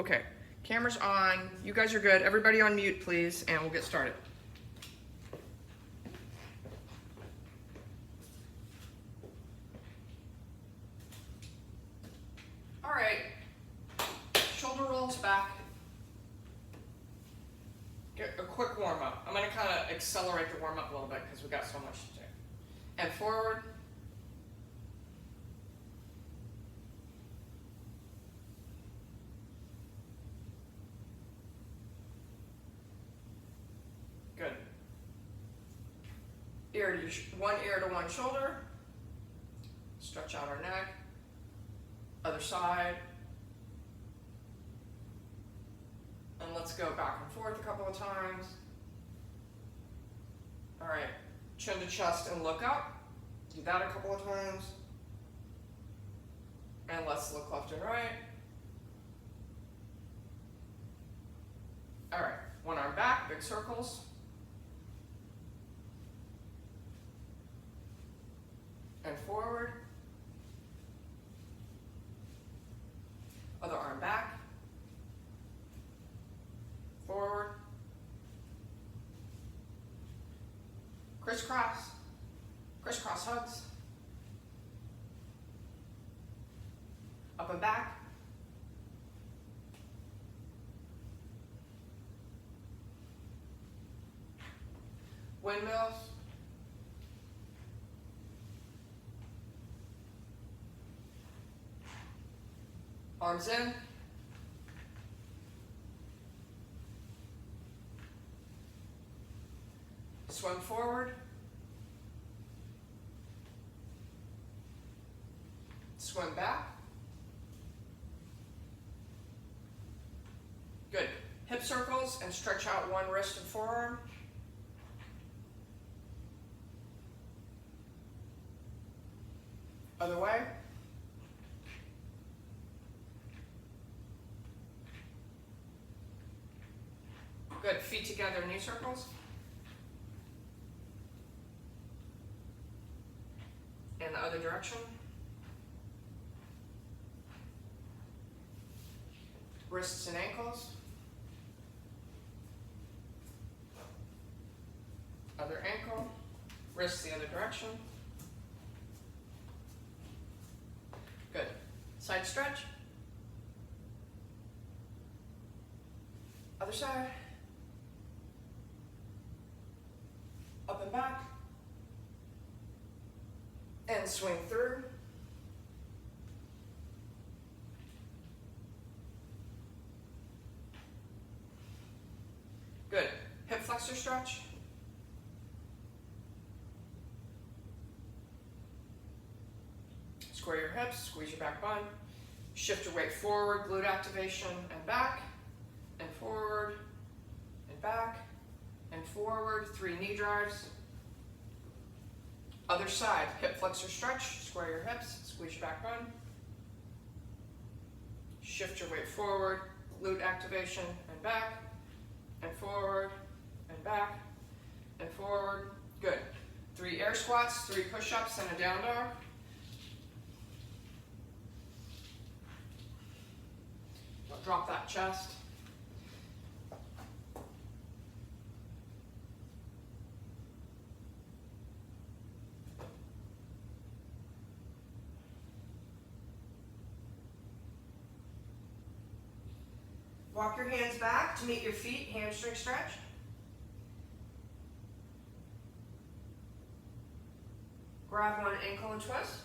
Okay, camera's on. You guys are good. Everybody on mute, please, and we'll get started. All right, shoulder rolls back. Get a quick warm up. I'm gonna kind of accelerate the warm up a little bit because we got so much to do. And forward. Good. One ear to one shoulder. Stretch out our neck. Other side. And let's go back and forth a couple of times. All right, chin to chest and look up. Do that a couple of times. And let's look left and right. All right, one arm back, big circles. And forward. Other arm back. Forward. Crisscross. Crisscross hugs. Up and back. Windmills. Arms in. Swim forward. Swim back. Good. Hip circles and stretch out one wrist and forearm. Other way. Good. Feet together, knee circles. And the other direction. Wrists and ankles. Other ankle. Wrists the other direction. Good. Side stretch. Other side. Up and back. And swing through. Good. Hip flexor stretch. Square your hips, squeeze your back bun. Shift your weight forward, glute activation, and back, and forward, and back, and forward. 3 knee drives. Other side, hip flexor stretch, square your hips, squeeze your back bun. Shift your weight forward, glute activation, and back, and forward, and back, and forward. Good. 3 air squats, 3 push-ups, and a down dog. Drop that chest. Walk your hands back to meet your feet, hamstring stretch. Grab one ankle and twist.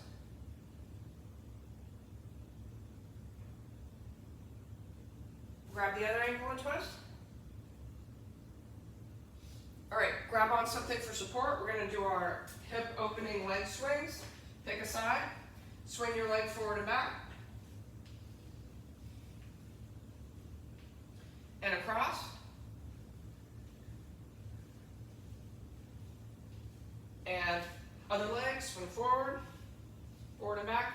Grab the other ankle and twist. All right, grab on something for support. We're going to do our hip opening leg swings. Pick a side. Swing your leg forward and back. And across. And other leg, swing forward, forward and back.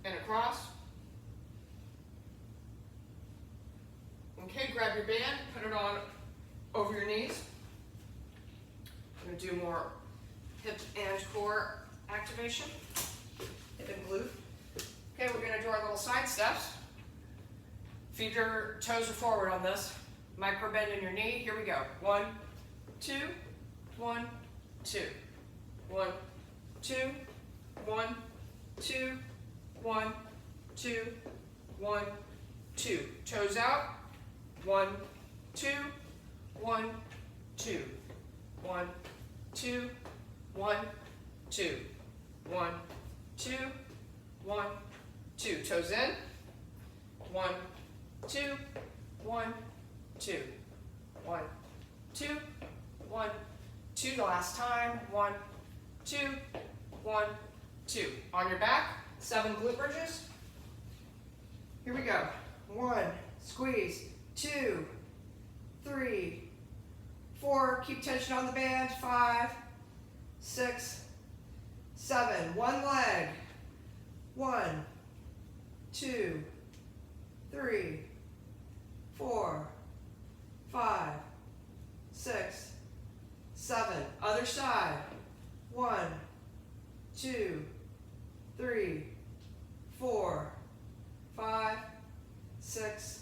And across. Okay, grab your band, put it on over your knees. I'm going to do more hip and core activation, hip and glute. Okay, we're going to do our little side steps. Feet or toes are forward on this. Micro bend in your knee. Here we go. 1, 2, 1, 2. 1, 2, 1, 2, 1, 2, 1, 2. Toes out. 1, 2, 1, 2. 1, 2, 1, 2. 1, 2, 1, 2. Toes in. 1, 2, 1, 2. 1, 2, 1, 2. The last time. 1, 2, 1, 2. On your back, 7 glute bridges. Here we go. 1, squeeze. 2, 3, 4. Keep tension on the band. 5, 6, 7. One leg. 1, 2, 3, 4, 5, 6, 7. Other side. 1, 2, 3, 4, 5, 6,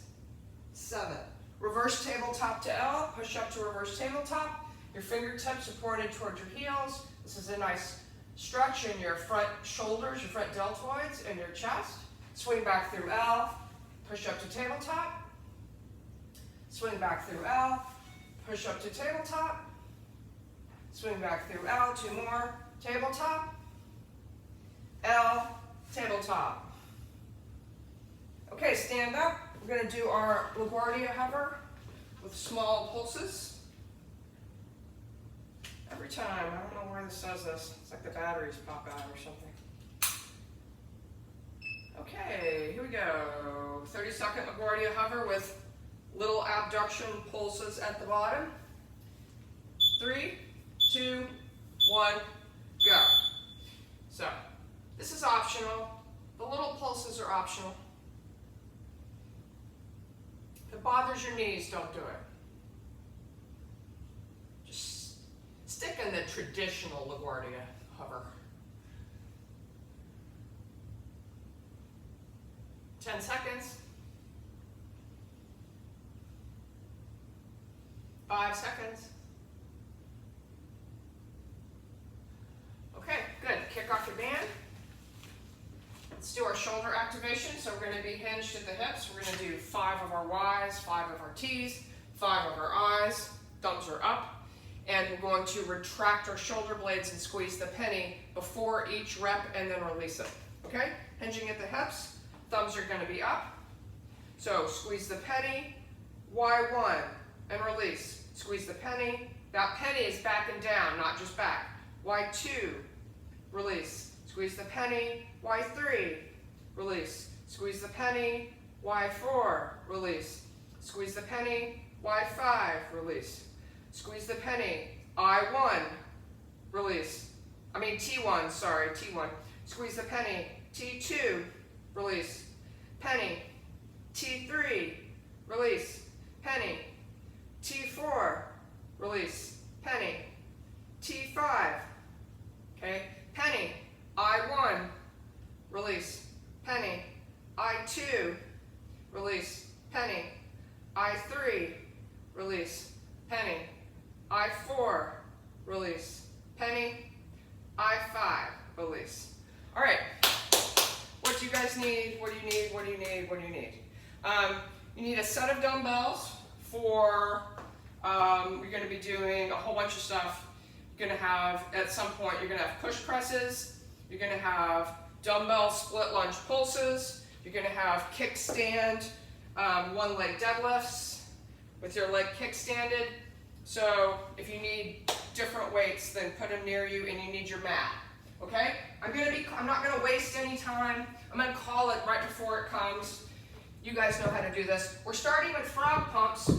7. Reverse tabletop to L. Push up to reverse tabletop. Your fingertips are pointed towards your heels. This is a nice stretch in your front shoulders, your front deltoids, and your chest. Swing back through L. Push up to tabletop. Swing back through L. Push up to tabletop. Swing back through L. 2 more. Tabletop. L. Tabletop. Okay, stand up. We're going to do our LaGuardia hover with small pulses. Every time. I don't know where this does this. It's like the batteries pop out or something. Okay, here we go. 30-second LaGuardia hover with little abduction pulses at the bottom. 3, 2, 1, go. So, this is optional. The little pulses are optional. If it bothers your knees, don't do it. Just stick in the traditional LaGuardia hover. 10 seconds. 5 seconds. Okay, good. Kick off your band. Let's do our shoulder activation. So we're going to be hinged at the hips. We're going to do 5 of our Ys, 5 of our Ts, 5 of our Is. Thumbs are up. And we're going to retract our shoulder blades and squeeze the penny before each rep and then release it. Okay? Hinging at the hips. Thumbs are going to be up. So squeeze the penny, Y1, and release. Squeeze the penny. That penny is back and down, not just back. Y2, release. Squeeze the penny, Y3, release. Squeeze the penny, Y4, release. Squeeze the penny, Y5, release. Squeeze the penny, I1, release. T1, sorry, T1. Squeeze the penny, T2, release. Penny, T3, release. Penny, T4, release. Penny, T5, okay. Penny, I1, release. Penny, I2, release. Penny, I3, release. Penny, I4, release. Penny, I5, release. All right. What do you guys need? What do you need? What do you need? What do you need? You need a set of dumbbells for, you're going to be doing a whole bunch of stuff. You're going to have, at some point, you're going to have push presses. You're going to have dumbbell split lunge pulses. You're going to have kickstand, one leg deadlifts with your leg kickstanded. So if you need different weights, then put them near you and you need your mat. Okay? I'm not gonna waste any time. I'm gonna call it right before it comes. You guys know how to do this. We're starting with frog pumps,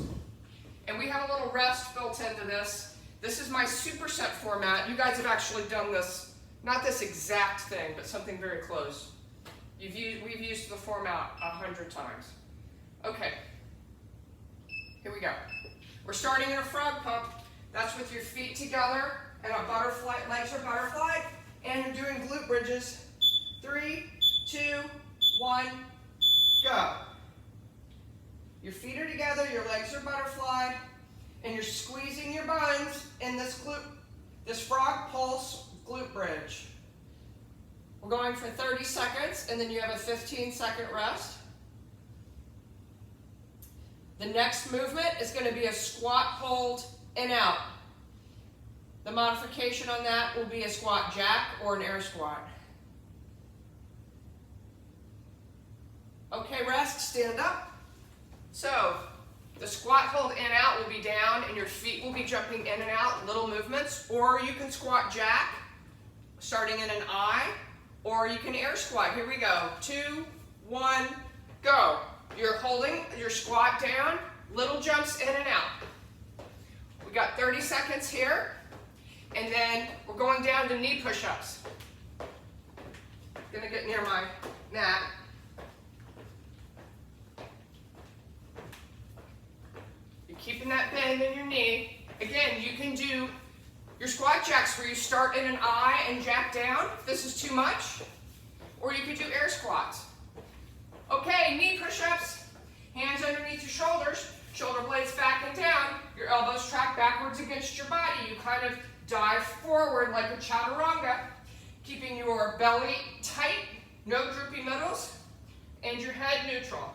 and we have a little rest built into this. This is my superset format. You guys have actually done this, not this exact thing, but something very close. We've used the format 100 times. Okay, here we go. We're starting in a frog pump. That's with your feet together and a butterfly, legs are butterfly, and you're doing glute bridges. 3, 2, 1, in this frog pulse glute bridge. We're going for 30 seconds, and then you have a 15-second rest. The next movement is going to be a squat hold and out. The modification on that will be a squat jack or an air squat. Okay, rest, stand up. So, the squat hold in out will be down and your feet will be jumping in and out, little movements, or you can squat jack, starting in an I, or you can air squat. Here we go. 2, 1, go. You're holding your squat down, little jumps in and out. We got 30 seconds here, and then we're going down to knee push-ups. Gonna get near my mat. You're keeping that bend in your knee. Again, you can do your squat jacks where you start in an I and jack down, if this is too much, or you could do air squats. Okay, knee push-ups, hands underneath your shoulders, shoulder blades back and down, your elbows track backwards against your body. You kind of dive forward like a chaturanga, keeping your belly tight, no droopy middles, and your head neutral.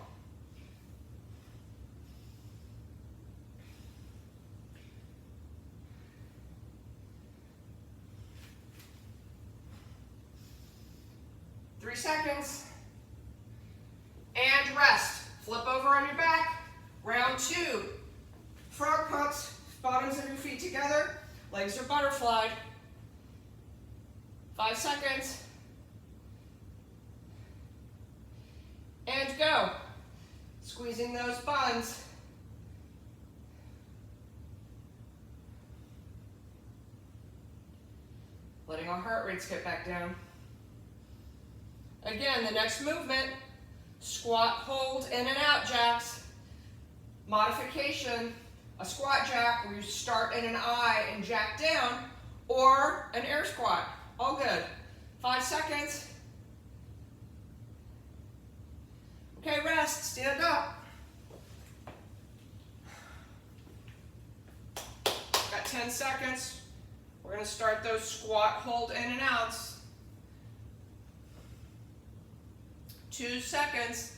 Three seconds. And rest. Flip over on your back. Round 2. Frog pumps, bottoms of your feet together. Legs are butterflied. 5 seconds. And go. Squeezing those buns. Letting our heart rates get back down. Again, the next movement, squat, hold, in and out jacks. Modification, a squat jack where you start in an I and jack down, or an air squat. All good. 5 seconds. Okay, rest, stand up. Got 10 seconds. We're going to start those squat, hold, in and outs. 2 seconds,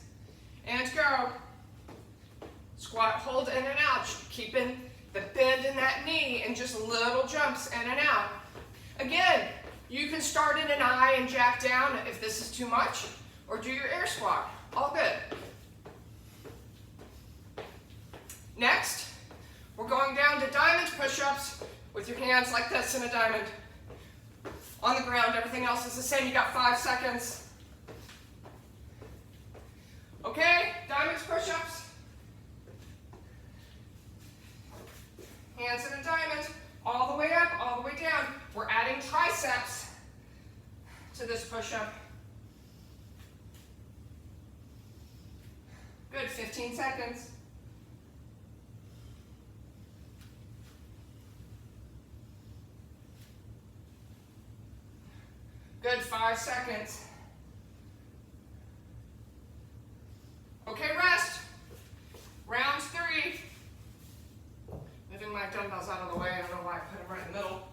and go. Squat, hold in and out, keeping the bend in that knee and just little jumps in and out. Again, you can start in an I and jack down if this is too much, or do your air squat. All good. Next, we're going down to diamond push-ups with your hands like this in a diamond. On the ground, everything else is the same. You got 5 seconds. Okay, diamond push-ups. Hands in a diamond, all the way up, all the way down. We're adding triceps to this push-up. Good, 15 seconds. Good, 5 seconds. Okay, rest. Round 3. Moving my dumbbells out of the way. I don't know why I put them right in the middle.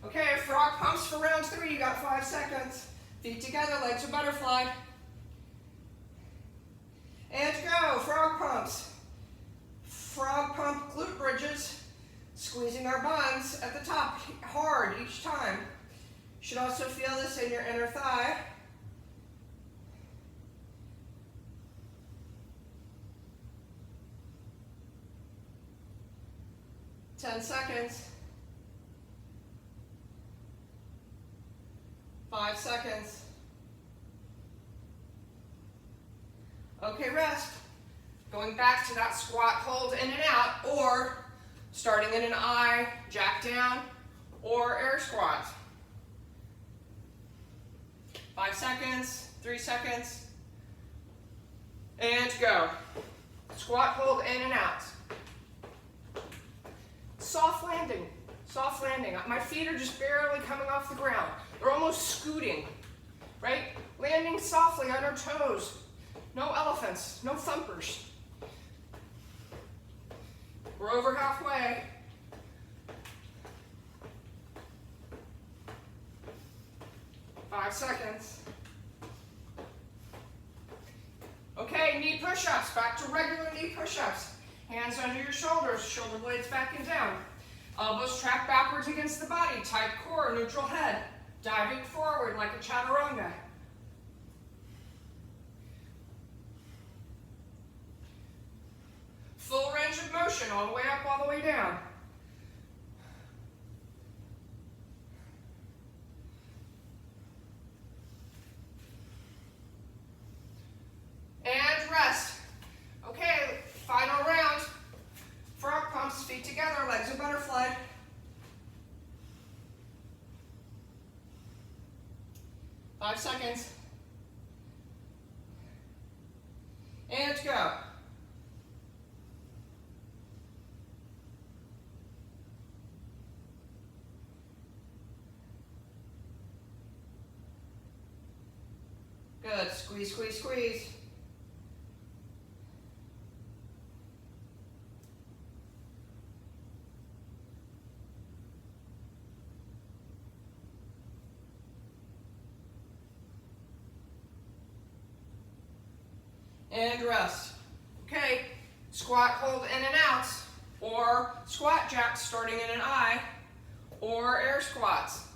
Okay, frog pumps for round 3. You got 5 seconds. Feet together, legs are butterflied. And go, frog pumps. Frog pump glute bridges. Squeezing our buns at the top hard each time. You should also feel this in your inner thigh. Ten seconds. 5 seconds. Okay, rest. Going back to that squat, hold in and out, or starting in an I, jack down, or air squat. 5 seconds, 3 seconds, and go. Squat, hold in and out. Soft landing, soft landing. My feet are just barely coming off the ground. They're almost scooting, right? Landing softly on our toes. No elephants, no thumpers. We're over halfway. 5 seconds. Okay, knee push-ups. Back to regular knee push-ups. Hands under your shoulders, shoulder blades back and down. Elbows track backwards against the body, tight core, neutral head. Diving forward like a chaturanga. Full range of motion, all the way up, all the way down. And rest. Okay, final round. Frog pumps, feet together, legs are butterfly. Five seconds. And go. Good. Squeeze, squeeze, squeeze. And rest. Okay, squat, hold in and out, or squat jacks starting in an I, or air squats.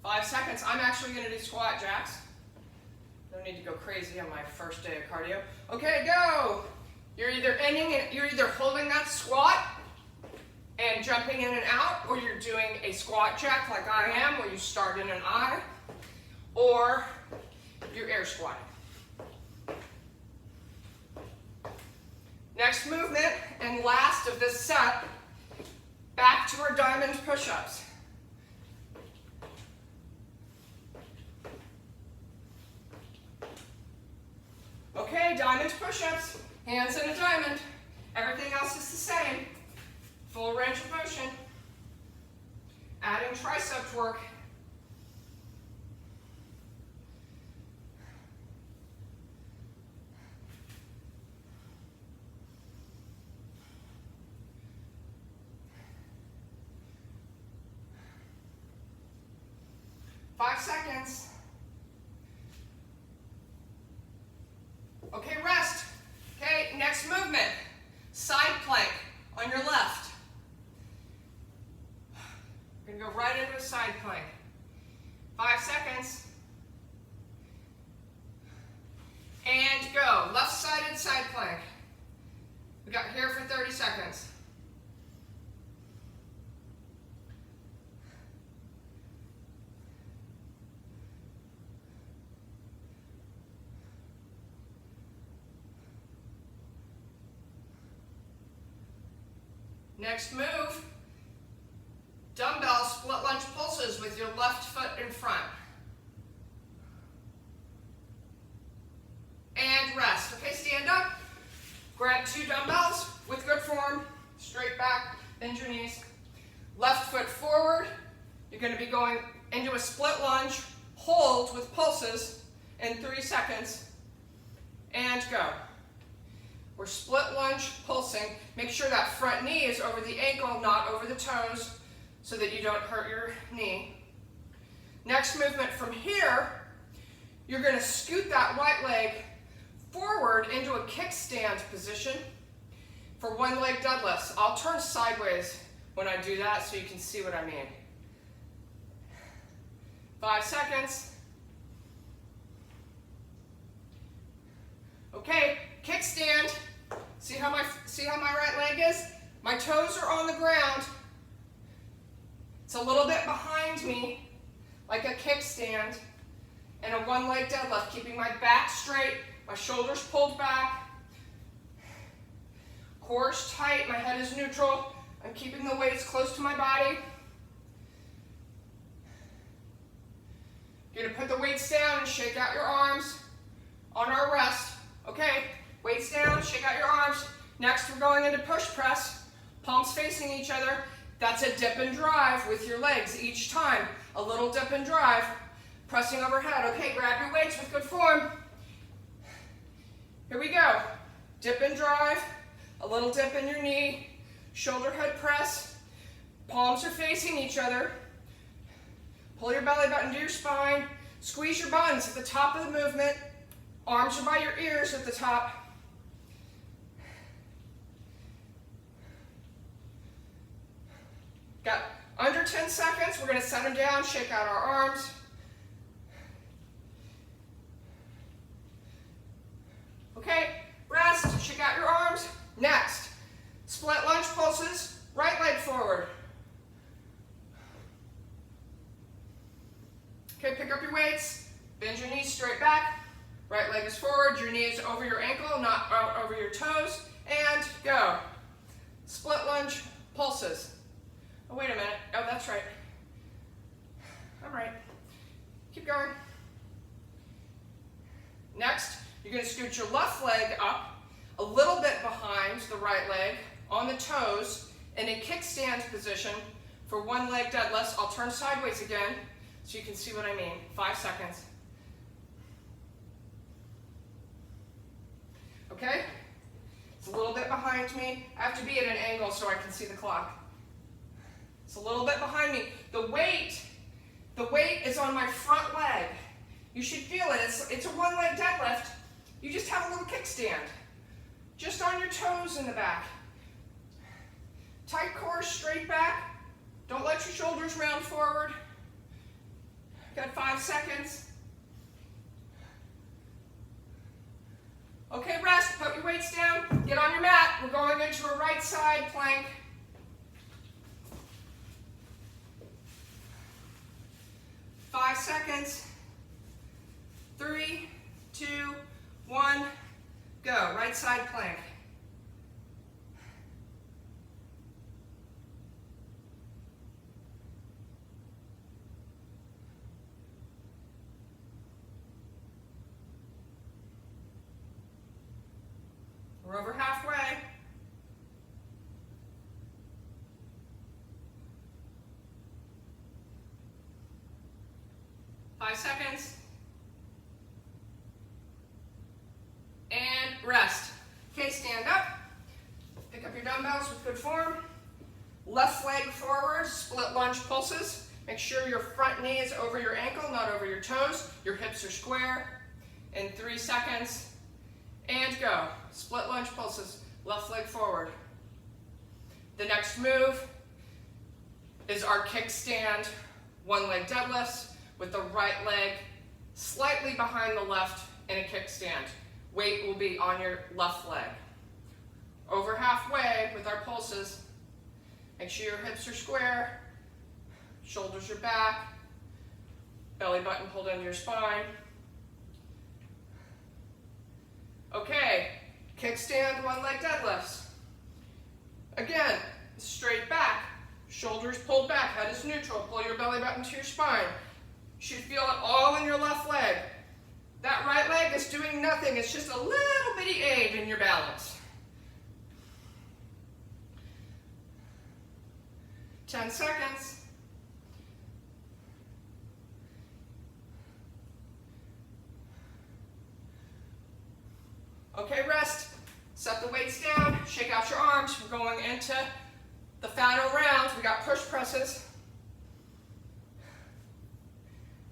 5 seconds. I'm actually going to do squat jacks. Don't need to go crazy on my first day of cardio. Okay, go. You're either holding that squat and jumping in and out, or you're doing a squat jack like I am, where you start in an I, or you're air squatting. Next movement, and last of this set, back to our diamond push-ups. Okay, diamond push-ups, hands in a diamond. Everything else is the same. Full range of motion. Adding tricep work. Five seconds. Okay, rest. Okay, next movement. Side plank on your left. We're going to go right into a side plank. 5 seconds. And go. Left-sided side plank. We got here for 30 seconds. Next move, dumbbell split lunge pulses with your left foot in front. And rest. Okay, stand up. Grab 2 dumbbells with good form. Straight back, bend your knees. Left foot forward. You're going to be going into a split lunge. Hold with pulses in 3 seconds. And go. We're split lunge pulsing. Make sure that front knee is over the ankle, not over the toes, so that you don't hurt your knee. Next movement from here, you're going to scoot that right leg forward into a kickstand position for one leg deadlifts. I'll turn sideways when I do that so you can see what I mean. 5 seconds. Okay, kickstand. See how my right leg is? My toes are on the ground. It's a little bit behind me, like a kickstand, and a one leg deadlift, keeping my back straight, my shoulders pulled back, core's tight, my head is neutral. I'm keeping the weights close to my body. You're gonna put the weights down and shake out your arms on our rest. Okay, weights down, shake out your arms. Next, we're going into push press, palms facing each other. That's a dip and drive with your legs each time. A little dip and drive, pressing overhead. Okay, grab your weights with good form. Here we go. Dip and drive, a little dip in your knee, shoulder head press. Palms are facing each other. Pull your belly button to your spine. Squeeze your buns at the top of the movement. Arms are by your ears at the top. Got under 10 seconds. We're going to set them down, shake out our arms. Okay, rest, shake out your arms. Next, split lunge pulses, right leg forward. Okay, pick up your weights, bend your knees straight back. Right leg is forward, your knee is over your ankle, not out over your toes, and go. Split lunge pulses. Oh, wait a minute. Oh, that's right. I'm right. Keep going. Next, you're going to scoot your left leg up a little bit behind the right leg on the toes in a kickstand position for one leg deadlifts. I'll turn sideways again so you can see what I mean. 5 seconds. Okay? It's a little bit behind me. I have to be at an angle so I can see the clock. It's a little bit behind me. The weight is on my front leg. You should feel it. It's a one leg deadlift. You just have a little kickstand. Just on your toes in the back. Tight core, straight back. Don't let your shoulders round forward. Got 5 seconds. Okay, rest. Put your weights down. Get on your mat. We're going into a right side plank. Five seconds. 3, 2, 1, go. Right side plank. We're over halfway. Five seconds. And rest. Okay, stand up. Pick up your dumbbells with good form. Left leg forward, split lunge pulses. Make sure your front knee is over your ankle, not over your toes. Your hips are square. In 3 seconds. And go. Split lunge pulses. Left leg forward. The next move is our kickstand one leg deadlifts with the right leg slightly behind the left in a kickstand. Weight will be on your left leg. Over halfway with our pulses. Make sure your hips are square, shoulders are back, belly button pulled into your spine. Okay, kickstand one leg deadlifts. Again, straight back, shoulders pulled back, head is neutral. Pull your belly button to your spine. You should feel it all in your left leg. That right leg is doing nothing. It's just a little bitty aid in your balance. 10 seconds. Okay, rest. Set the weights down. Shake out your arms. We're going into the final round. We got push presses.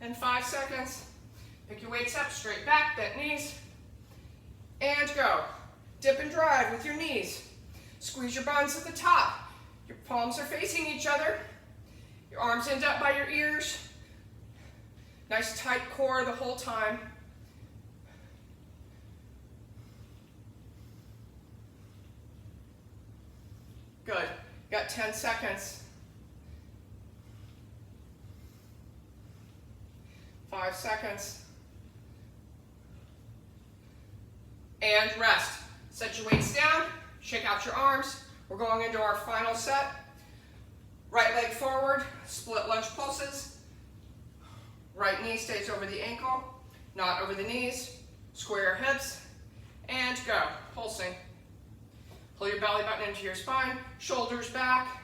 In 5 seconds. Pick your weights up, straight back, bent knees. And go. Dip and drive with your knees. Squeeze your buns at the top. Your palms are facing each other. Your arms end up by your ears. Nice tight core the whole time. Good. Got 10 seconds. 5 seconds. And rest. Set your weights down. Shake out your arms. We're going into our final set. Right leg forward, split lunge pulses. Right knee stays over the ankle, not over the knees. Square your hips, and go. Pulsing. Pull your belly button into your spine, shoulders back.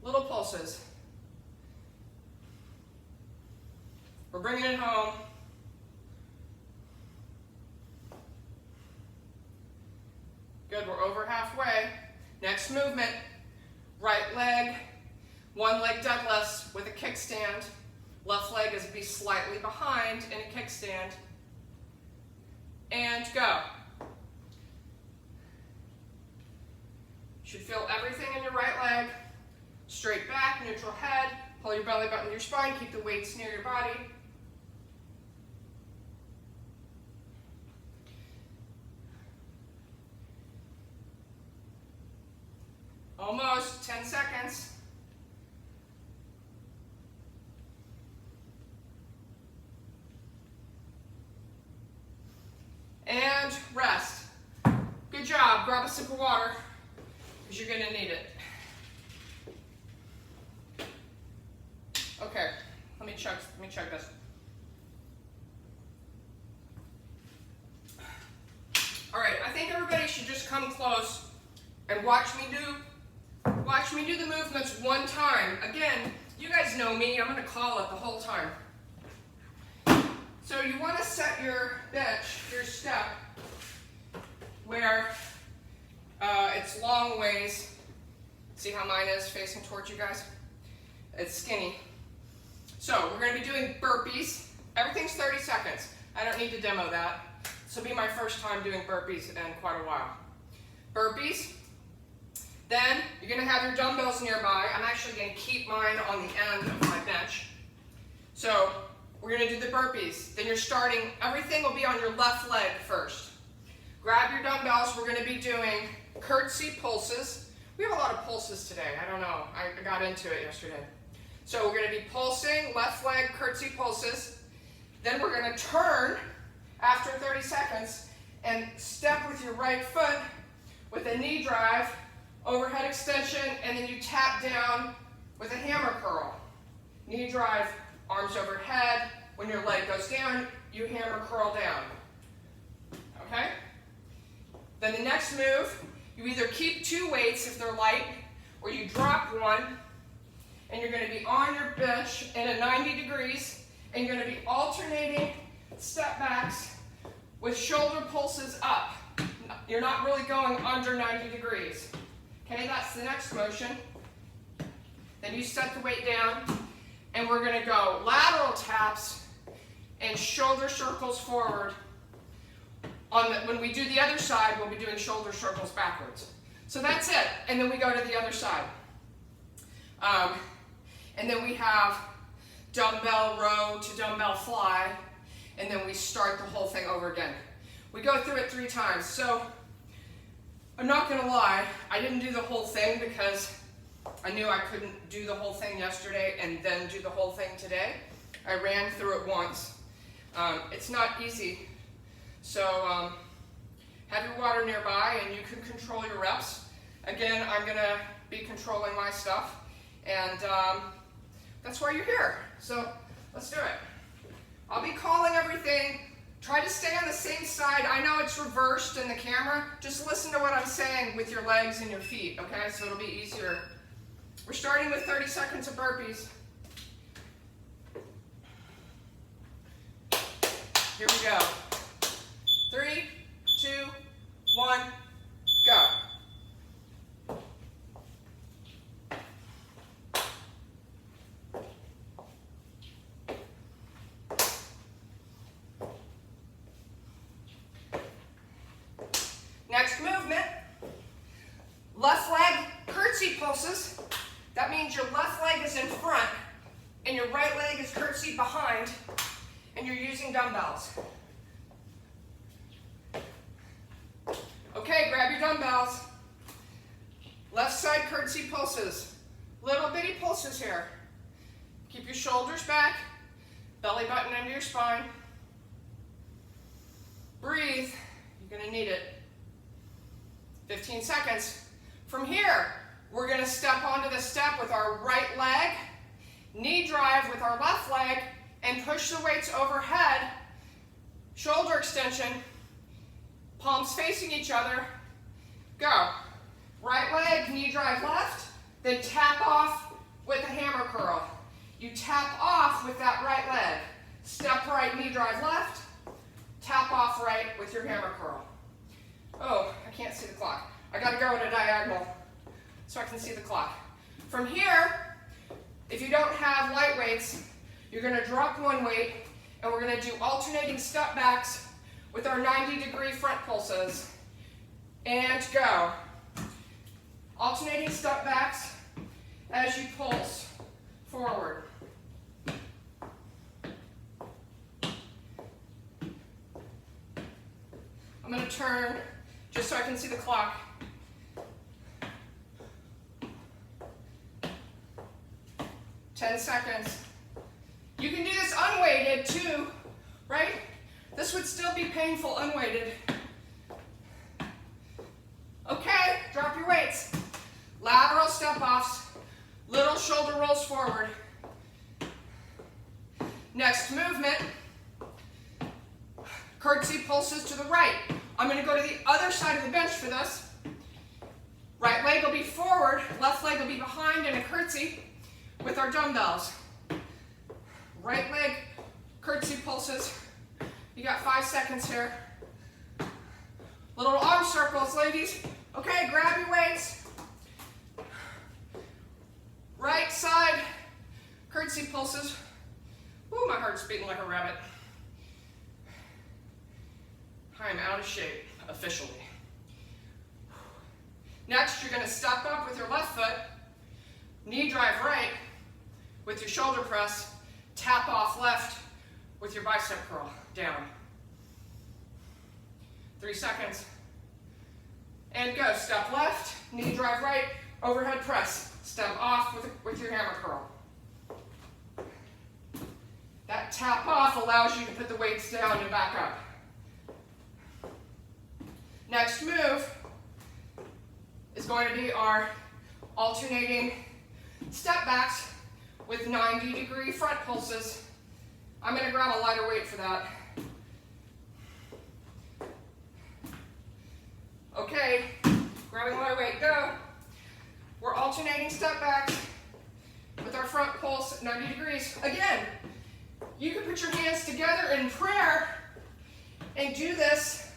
Little pulses. We're bringing it home. Good, we're over halfway. Next movement, right leg One leg deadlifts with a kickstand. Left leg is be slightly behind in a kickstand. And go. Should feel everything in your right leg. Straight back, neutral head. Pull your belly button to your spine. Keep the weights near your body. Almost 10 seconds. And rest. Good job. Grab a sip of water because you're going to need it. Okay, let me chug this. All right, I think everybody should just come close and watch me do the movements one time. Again, you guys know me. I'm going to call it the whole time. So you want to set your bench, your step, where it's long ways. See how mine is facing towards you guys? It's skinny. So we're going to be doing burpees. Everything's 30 seconds. I don't need to demo that. This will be my first time doing burpees in quite a while. Burpees. Then you're going to have your dumbbells nearby. I'm actually going to keep mine on the end of my bench. So we're going to do the burpees. Then you're starting, everything will be on your left leg first. Grab your dumbbells. We're going to be doing curtsy pulses. We have a lot of pulses today. I don't know. I got into it yesterday. So we're going to be pulsing, left leg curtsy pulses. Then we're going to turn after 30 seconds and step with your right foot with a knee drive, overhead extension, and then you tap down with a hammer curl. Knee drive, arms overhead. When your leg goes down, you hammer curl down. Okay? Then the next move, you either keep two weights if they're light, or you drop one, and you're going to be on your bench in a 90 degrees, and you're going to be alternating step backs with shoulder pulses up. You're not really going under 90 degrees. Okay, that's the next motion. Then you set the weight down, and we're going to go lateral taps and shoulder circles forward. When we do the other side, we'll be doing shoulder circles backwards. So that's it, and then we go to the other side. And then we have dumbbell row to dumbbell fly, and then we start the whole thing over again. We go through it 3 times. So I'm not going to lie, I didn't do the whole thing because I knew I couldn't do the whole thing yesterday and then do the whole thing today. I ran through it once. It's not easy. So have your water nearby and you can control your reps. Again, I'm going to be controlling my stuff, and that's why you're here. So let's do it. I'll be calling everything. Try to stay on the same side. I know it's reversed in the camera. Just listen to what I'm saying with your legs and your feet, okay? So it'll be easier. We're starting with 30 seconds of burpees. Here we go. 3, 2, 1, go. Next movement, left leg curtsy pulses. That means your left leg is in front and your right leg is curtsy behind, and you're using dumbbells. Okay, grab your dumbbells. Left side curtsy pulses. Little bitty pulses here. Keep your shoulders back, belly button into your spine. Breathe. You're going to need it. 15 seconds. From here, we're going to step onto the step with our right leg, knee drive with our left leg, and push the weights overhead, shoulder extension, palms facing each other. Go. Right leg, knee drive left, then tap off with a hammer curl. You tap off with that right leg. Step right, knee drive left, tap off right with your hammer curl. Oh, I can't see the clock. I gotta go in a diagonal so I can see the clock. From here, If you don't have light weights, you're going to drop one weight, and we're going to do alternating step backs with our 90-degree front pulses. And go. Alternating step backs as you pulse forward. I'm going to turn just so I can see the clock. Ten seconds. You can do this unweighted too, right? This would still be painful unweighted. Okay, drop your weights. Lateral step-offs, little shoulder rolls forward. Next movement, curtsy pulses to the right. I'm going to go to the other side of the bench for this. Right leg will be forward, left leg will be behind in a curtsy with our dumbbells. Right leg, curtsy pulses. You got 5 seconds here. Little arm circles, ladies. Okay, grab your weights. Right side, curtsy pulses. Ooh, my heart's beating like a rabbit. I am out of shape, officially. Next, you're going to step up with your left foot, knee drive right with your shoulder press, tap off left with your bicep curl, down. 3 seconds. And go, step left, knee drive right, overhead press. Step off with your hammer curl. That tap off allows you to put the weights down and back up. Next move is going to be our alternating step backs with 90-degree front pulses. I'm going to grab a lighter weight for that. Okay, grabbing a lighter weight, go. We're alternating step backs with our front pulse at 90 degrees. Again, you can put your hands together in prayer and do this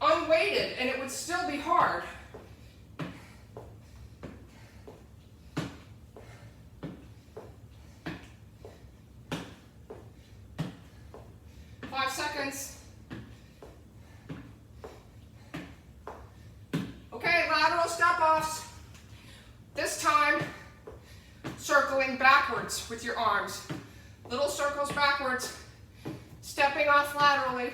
unweighted, and it would still be hard. Seconds. Okay, lateral step-offs. This time, circling backwards with your arms. Little circles backwards, stepping off laterally.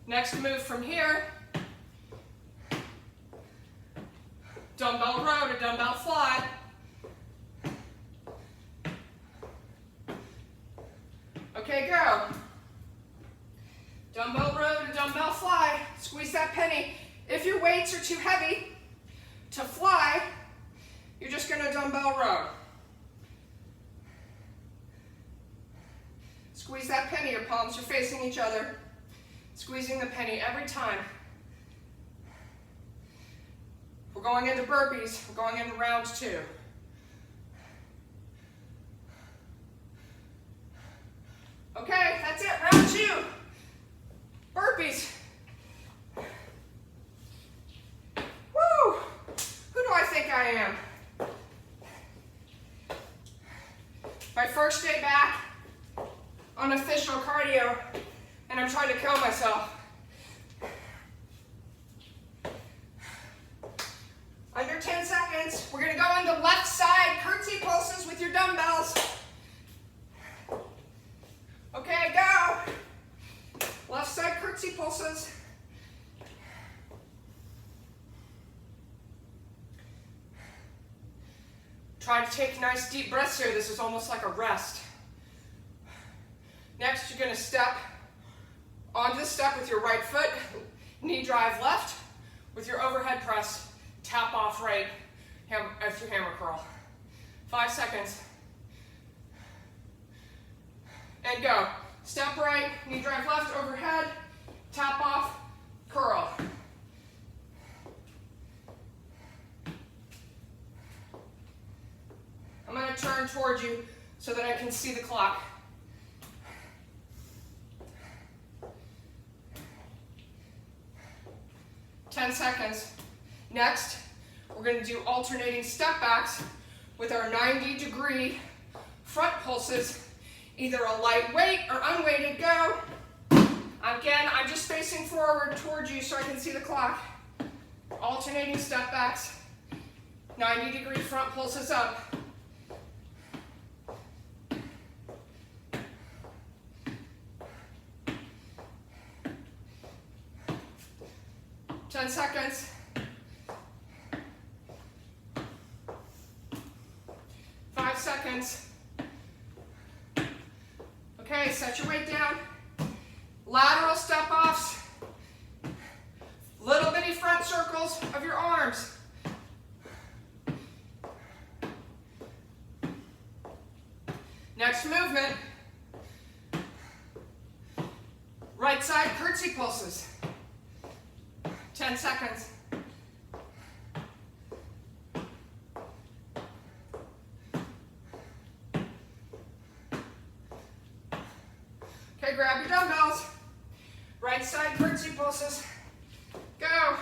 Next move from here, dumbbell row to dumbbell fly. Okay, go. Dumbbell row to dumbbell fly. Squeeze that penny. If your weights are too heavy to fly, you're just going to dumbbell row. Squeeze that penny. Your palms are facing each other. Squeezing the penny every time. We're going into burpees. We're going into round 2. Okay, that's it, round 2. Burpees. Woo! Who do I think I am? My first day back on official cardio, and I'm trying to kill myself. Under 10 seconds, we're gonna go into left side curtsy pulses with your dumbbells. Okay, go. Left side curtsy pulses. Try to take nice deep breaths here. This is almost like a rest. Next, you're going to step onto the step with your right foot, knee drive left, with your overhead press, tap off right after hammer curl. 5 seconds. And go. Step right, knee drive left, overhead, tap off, curl. I'm going to turn towards you so that I can see the clock. 10 seconds. Next, we're going to do alternating step backs with our 90-degree front pulses, either a light weight or unweighted. Go. Again, I'm just facing forward towards you so I can see the clock. Alternating step backs, 90-degree front pulses up. Ten seconds. 5 seconds. Okay, set your weight down. Lateral step offs. Little bitty front circles of your arms. Next movement. Right side curtsy pulses. 10 seconds. Okay, grab your dumbbells. Right side curtsy pulses. Go.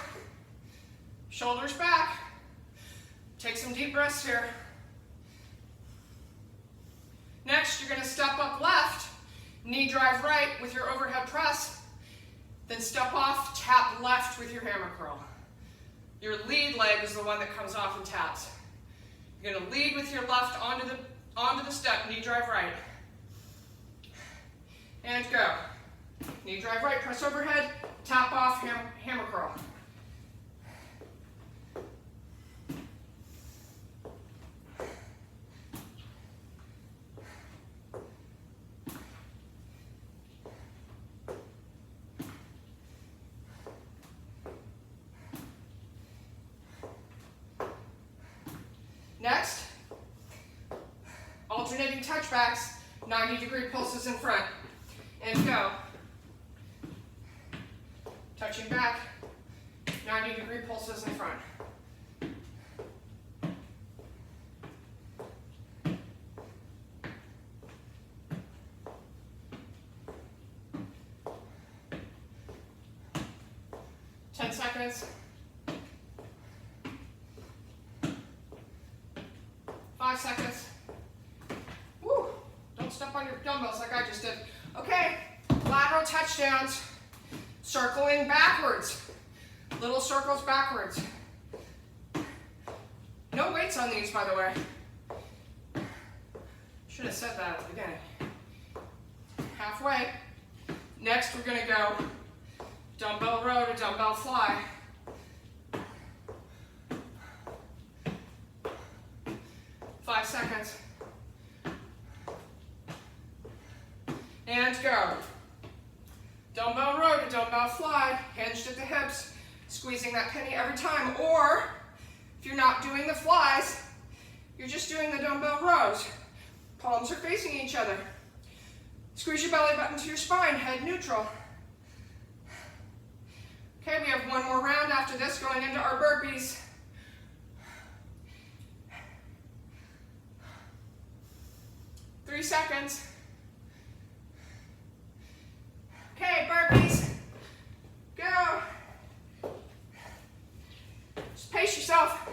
Shoulders back. Take some deep breaths here. Next, you're going to step up left, knee drive right with your overhead press. Then step off, tap left with your hammer curl. Your lead leg is the one that comes off and taps. You're going to lead with your left onto the step, knee drive right. And go. Knee drive right, press overhead, tap off, hammer curl. Next, alternating touchbacks, 90-degree pulses in front. And go. Touching back, 90-degree pulses in front. Seconds. 5 seconds. Woo! Don't step on your dumbbells like I just did. Okay, lateral touchdowns. Circling backwards. Little circles backwards. No weights on these, by the way. Should have said that at the beginning. Halfway. Next, we're going to go dumbbell row to dumbbell fly. Five seconds. And go. Dumbbell row to dumbbell fly, hinged at the hips, squeezing that penny every time. Or, if you're not doing the flies, you're just doing the dumbbell rows. Palms are facing each other. Squeeze your belly button to your spine, head neutral. Okay, we have one more round after this, going into our burpees. Three seconds. Okay, burpees. Go. Just pace yourself.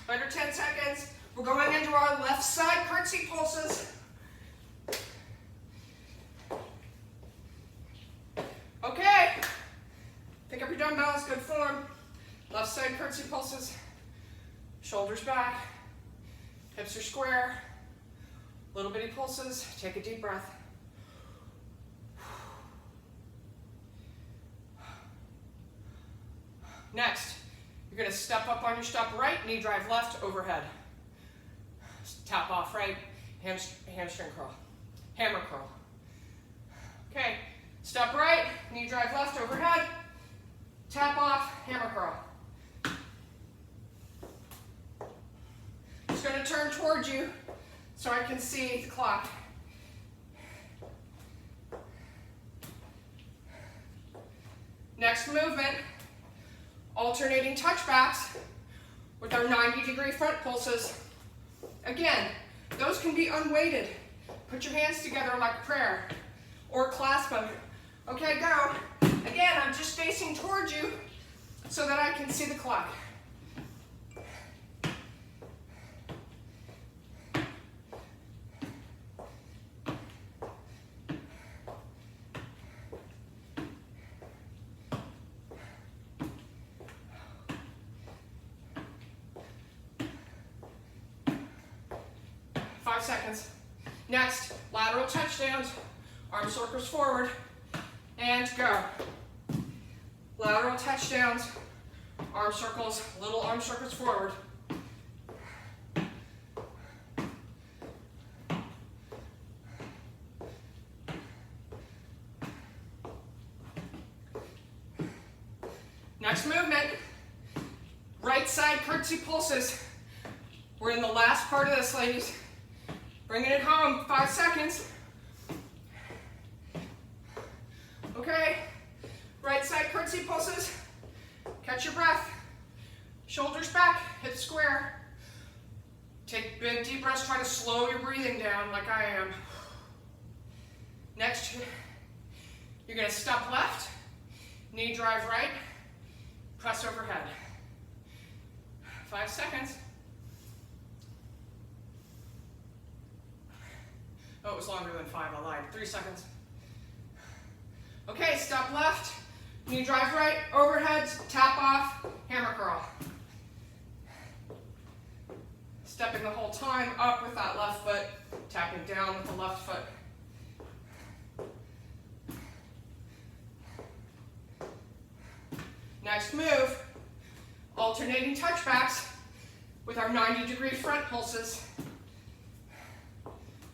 Under 10 seconds. We're going into our left side curtsy pulses. Okay. Pick up your dumbbells, good form. Left side curtsy pulses. Shoulders back. Hips are square. Little bitty pulses. Take a deep breath. Next, you're going to step up on your step right, knee drive left, overhead. Tap off right, hamstring curl, hammer curl. Okay, step right, knee drive left, overhead, tap off, hammer curl. Just going to turn towards you so I can see the clock. Next movement, alternating touchbacks. with our 90-degree front pulses. Again, those can be unweighted. Put your hands together like prayer or clasp them. Okay, go. Again, I'm just facing towards you so that I can see the clock. Seconds. Next, lateral touchdowns, arm circles forward, and go. Lateral touchdowns, arm circles, little arm circles forward. Next movement, right side curtsy pulses. We're in the last part of this, ladies. Bringing it home, 5 seconds. Okay, right side curtsy pulses. Catch your breath. Shoulders back, hips square. Take big deep breaths, try to slow your breathing down like I am. Next, you're gonna step left, knee drive right, press overhead. 5 seconds. Oh, it was longer than 5, I lied. 3 seconds. Okay, step left, knee drive right, overhead, tap off, hammer curl. Stepping the whole time up with that left foot, tapping down with the left foot. Next move, alternating touchbacks with our 90-degree front pulses.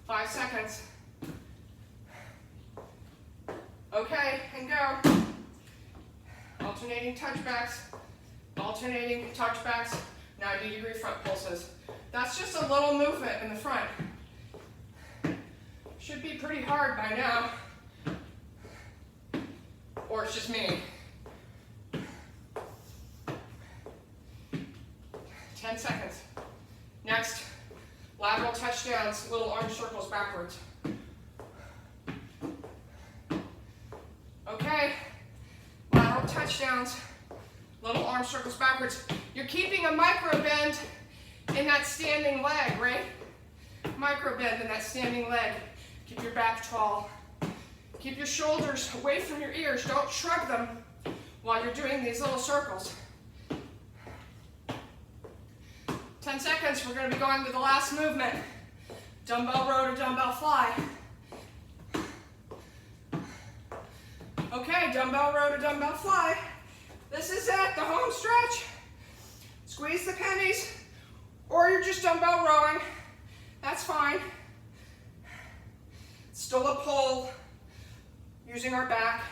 5 seconds. Okay, and go. Alternating touchbacks, 90-degree front pulses. That's just a little movement in the front. Should be pretty hard by now. Or it's just me. 10 seconds. Next, lateral touchdowns, little arm circles backwards. Okay, lateral touchdowns, little arm circles backwards. You're keeping a micro bend in that standing leg, right? Micro bend in that standing leg. Keep your back tall. Keep your shoulders away from your ears. Don't shrug them while you're doing these little circles. 10 seconds, we're going to be going to the last movement. Dumbbell row to dumbbell fly. Okay, dumbbell row to dumbbell fly. This is it, the home stretch. Squeeze the pennies, or you're just dumbbell rowing. That's fine. Still a pull, using our back,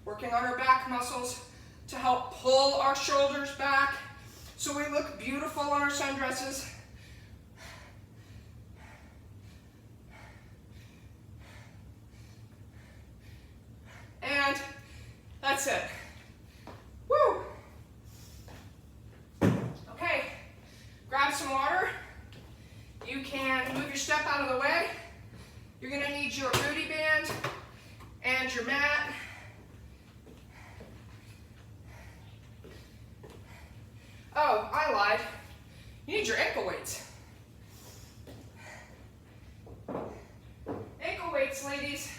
working on our back muscles to help pull our shoulders back so we look beautiful in our sundresses. And that's it. Woo! Okay, grab some water. You can move your step out of the way. You're gonna need your booty band and your mat. Oh, I lied. You need your ankle weights. Ankle weights, ladies.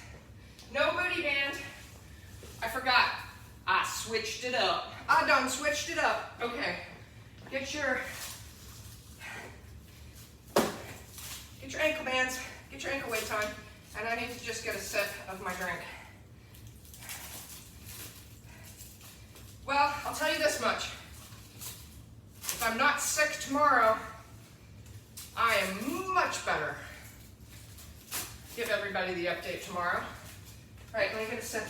No booty band. I forgot. I switched it up. I done switched it up. Okay. Get your ankle bands. Get your ankle weights on. And I need to just get a sip of my drink. Well, I'll tell you this much. If I'm not sick tomorrow, I am much better. Give everybody the update tomorrow. All right, let me get a sip.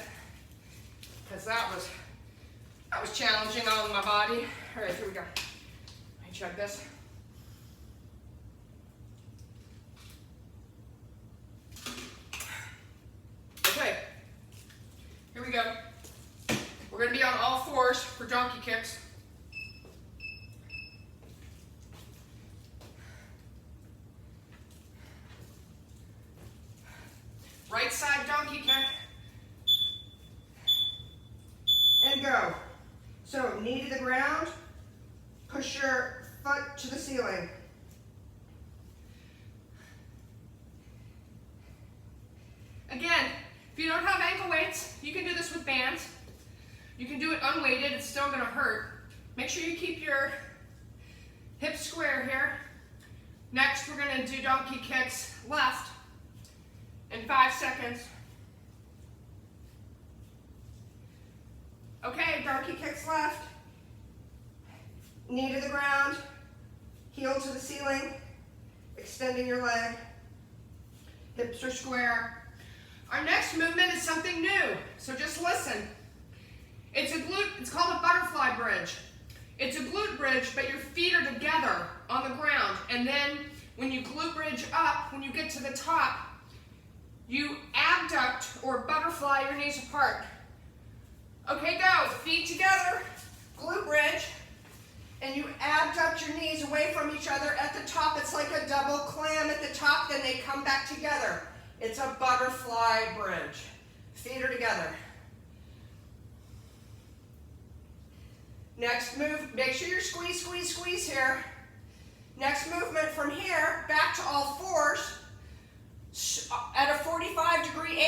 Because that was challenging on my body. All right, here we go. Let me chug this. Okay, here we go. We're gonna be on all fours for donkey kicks. right side donkey kick. And go. So knee to the ground, push your foot to the ceiling. Again, if you don't have ankle weights, you can do this with bands. You can do it unweighted, it's still gonna hurt. Make sure you keep your hips square here. Next, we're gonna do donkey kicks left in 5 seconds. Okay, donkey kicks left. Knee to the ground, heel to the ceiling, extending your leg. Hips are square. Our next movement is something new, so just listen. It's called a butterfly bridge. It's a glute bridge, but your feet are together on the ground. And then when you glute bridge up, when you get to the top, you abduct or butterfly your knees apart. Okay, go. Feet together, glute bridge, and you abduct your knees away from each other at the top. It's like a double clam at the top, then they come back together. It's a butterfly bridge. Feet are together. Next move, make sure you're squeeze, squeeze, squeeze here. Next movement from here, back to all fours, at a 45-degree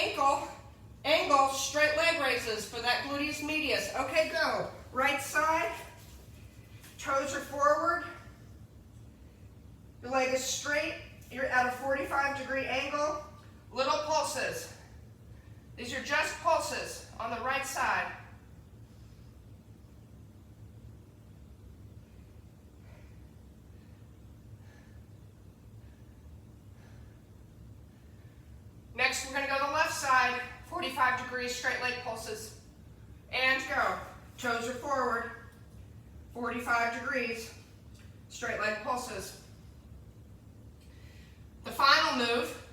angle, straight leg raises for that gluteus medius. Okay, go. Right side, toes are forward, your leg is straight, you're at a 45-degree angle. Little pulses. These are just pulses on the right side. Next, we're going to go to the left side, 45 degrees, straight leg pulses. And go. Toes are forward, 45 degrees, straight leg pulses. The final move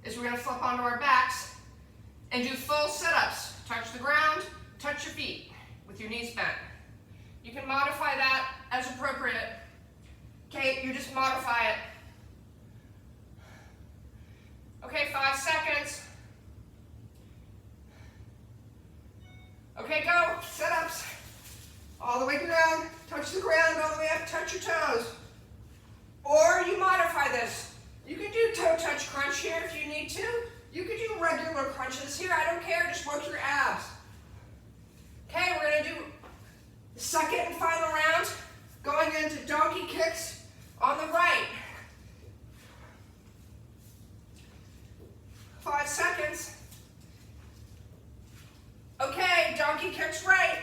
is we're going to flip onto our backs and do full sit-ups. Touch the ground, touch your feet with your knees bent. You can modify that as appropriate. Okay, you just modify it. Okay, 5 seconds. Okay, go. Sit-ups. All the way down. Touch the ground all the way up. Touch your toes. Or you modify this. You can do toe touch crunch here if you need to. You can do regular crunches here. I don't care. Just work your abs. Okay, we're going to do the second and final round. Going into donkey kicks on the right. 5 seconds. Okay, donkey kicks right.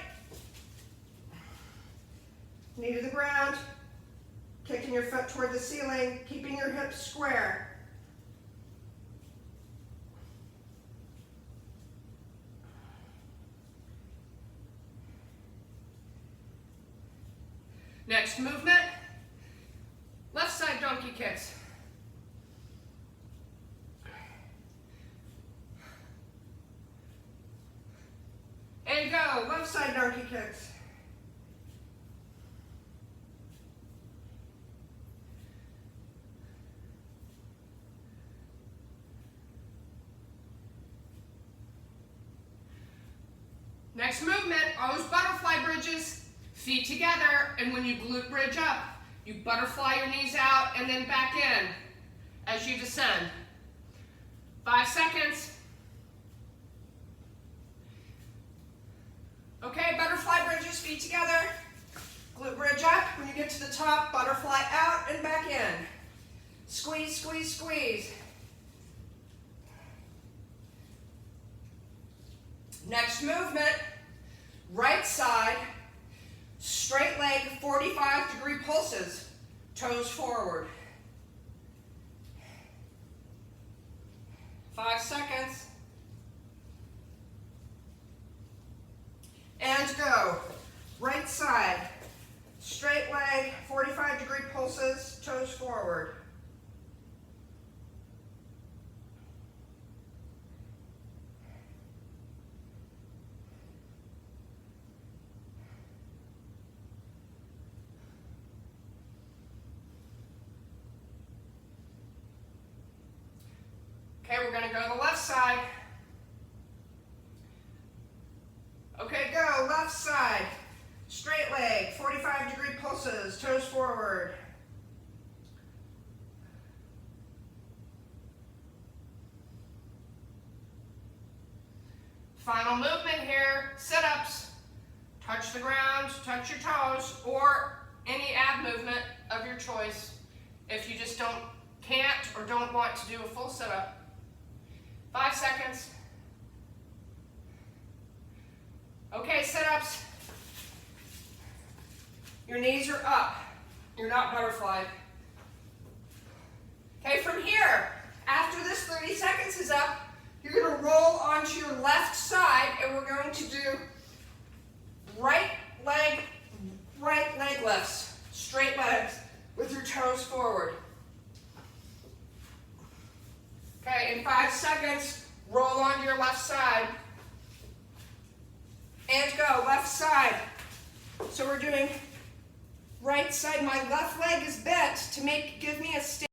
Knee to the ground. Kicking your foot toward the ceiling, keeping your hips square. Next movement, left side donkey kicks. And go, left side donkey kicks. Next movement, always butterfly bridges, feet together, and when you glute bridge up, you butterfly your knees out and then back in as you descend. 5 seconds. Okay, butterfly bridges, feet together, glute bridge up. When you get to the top, butterfly out and back in. Squeeze, squeeze, squeeze. Next movement, right side, straight leg, 45-degree pulses, toes forward. 5 seconds. And go. Right side, straight leg, 45-degree pulses, toes forward. Okay, we're going to go to the left side. Okay, go, left side. Straight leg, 45-degree pulses, toes forward. Final movement here, sit-ups. Touch the ground, touch your toes, or any ab movement of your choice if you just can't or don't want to do a full sit-up. 5 seconds. Okay, sit-ups. Your knees are up. You're not butterflied. Okay, from here, after this 30 seconds is up, you're going to roll onto your left side, and we're going to do right leg lifts, straight legs with your toes forward. Okay, in 5 seconds, roll onto your left side. And go, left side. So we're doing right side. My left leg is bent to give me a stance.